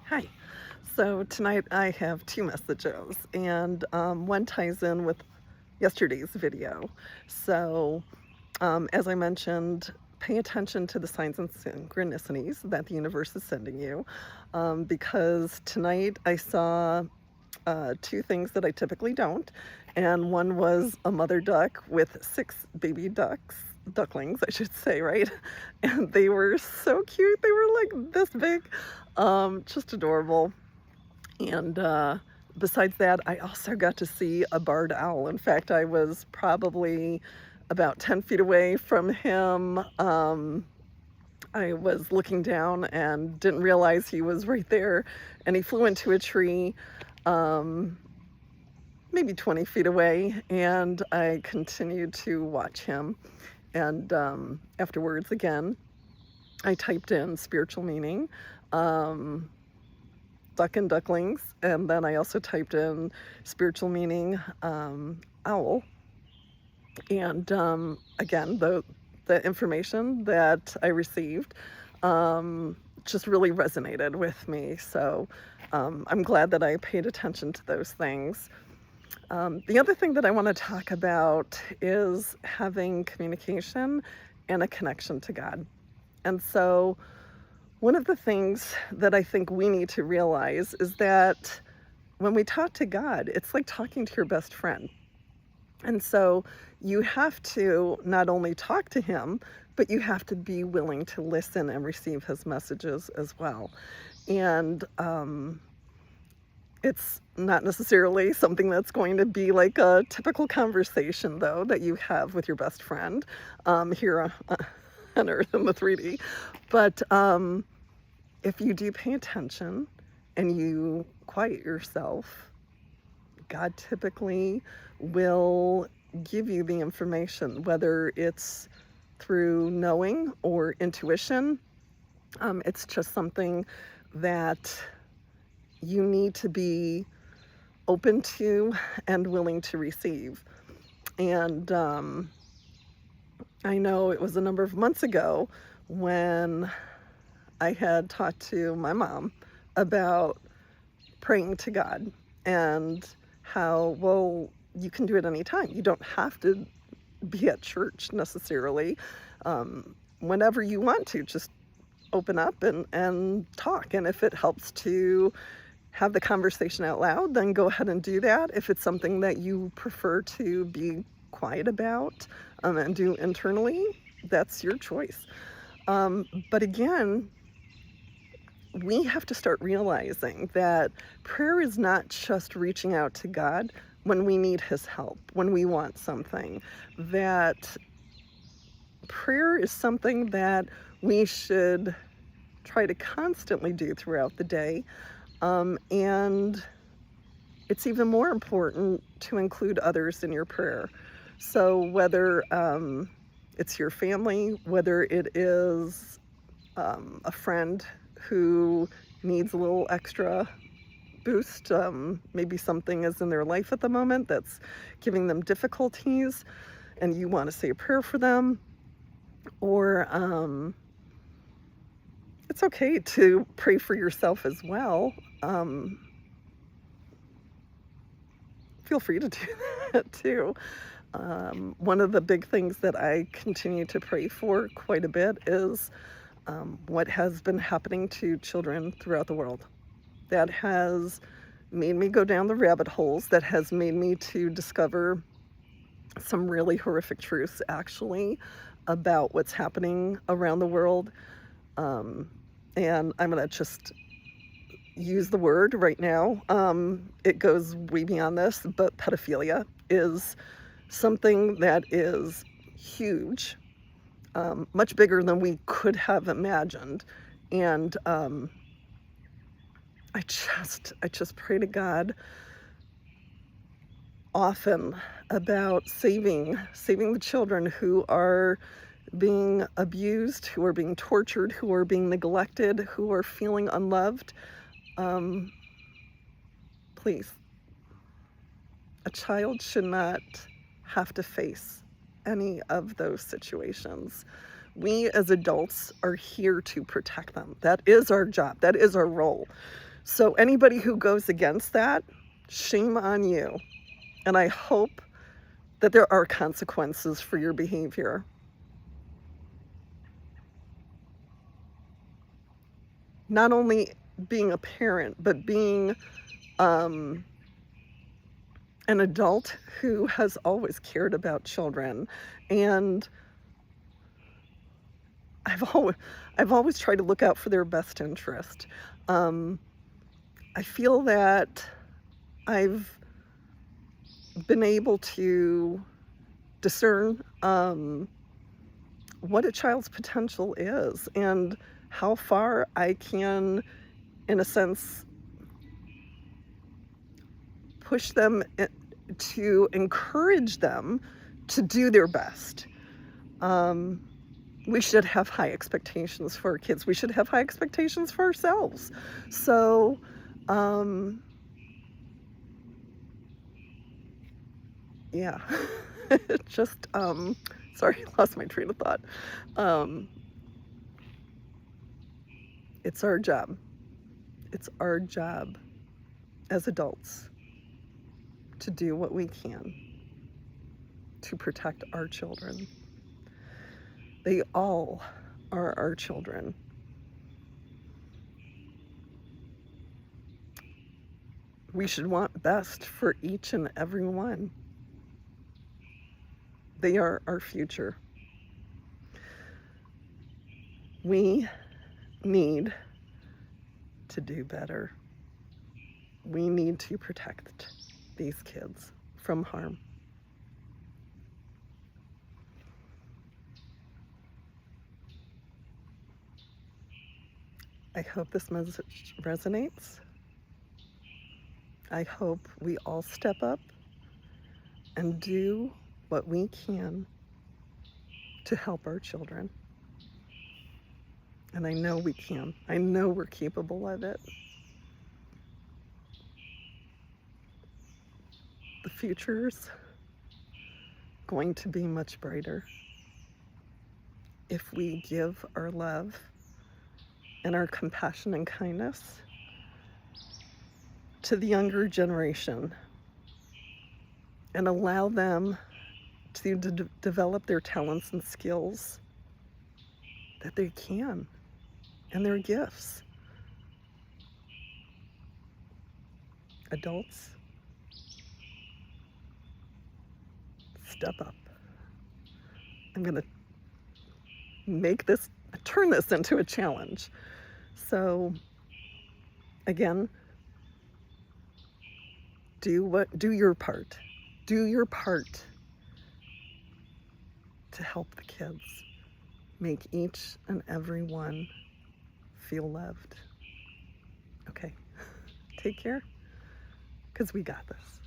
Hi. So tonight I have two messages, and one ties in with yesterday's video. So, as I mentioned, pay attention to the signs and synchronicities that the universe is sending you, because tonight I saw two things that I typically don't, and one was a mother duck with six baby ducklings, I should say, right? And they were so cute. They were like this big, just adorable. And besides that, I also got to see a barred owl. In fact, I was probably about 10 feet away from him. I was looking down and didn't realize he was right there. And he flew into a tree, um, maybe 20 feet away. And I continued to watch him. And afterwards, again, I typed in spiritual meaning. Um, Duck and ducklings, and then I also typed in spiritual meaning, owl, and again, the information that I received just really resonated with me. So I'm glad that I paid attention to those things. The other thing that I want to talk about is having communication and a connection to God. And so one of the things that I think we need to realize is that when we talk to God, it's like talking to your best friend. And so you have to not only talk to him, but you have to be willing to listen and receive his messages as well. And it's not necessarily something that's going to be like a typical conversation, though, that you have with your best friend here on Earth in the 3D. But if you do pay attention and you quiet yourself, God typically will give you the information, whether it's through knowing or intuition. It's just something that you need to be open to and willing to receive. And I know it was a number of months ago when I had talked to my mom about praying to God and how, well, you can do it anytime. You don't have to be at church necessarily. Whenever you want to, just open up and talk. And if it helps to have the conversation out loud, then go ahead and do that. If it's something that you prefer to be quiet about and do internally, that's your choice. But again, we have to start realizing that prayer is not just reaching out to God when we need his help, when we want something. That prayer is something that we should try to constantly do throughout the day. And it's even more important to include others in your prayer. So whether it's your family, whether it is a friend who needs a little extra boost, maybe something is in their life at the moment that's giving them difficulties and you want to say a prayer for them, or it's okay to pray for yourself as well. Feel free to do that too. One of the big things that I continue to pray for quite a bit is what has been happening to children throughout the world. That has made me go down the rabbit holes, that has made me to discover some really horrific truths, actually, about what's happening around the world. And I'm going to just use the word right now. It goes way beyond this, but pedophilia is something that is huge, much bigger than we could have imagined. And I just pray to God often about saving the children who are being abused, who are being tortured, who are being neglected, who are feeling unloved. Please, a child should not have to face any of those situations. We as adults are here to protect them. That is our job. That is our role. So anybody who goes against that, shame on you. And I hope that there are consequences for your behavior. Not only being a parent, but being an adult who has always cared about children. And I've always tried to look out for their best interest. I feel that I've been able to discern what a child's potential is and how far I can, in a sense, push them to encourage them to do their best. We should have high expectations for our kids. We should have high expectations for ourselves. So, yeah, just, sorry, I lost my train of thought. It's our job. It's our job as adults to do what we can to protect our children. They all are our children. We should want best for each and every one. They are our future. We need to do better. We need to protect these kids from harm. I hope this message resonates. I hope we all step up and do what we can to help our children. And I know we can. I know we're capable of it. The future's going to be much brighter if we give our love and our compassion and kindness to the younger generation and allow them to develop their talents and skills that they can and their gifts. Adults, step up. I'm going to turn this into a challenge. So again, do your part. Do your part to help the kids. Make each and every one feel loved. Okay, take care, because we got this.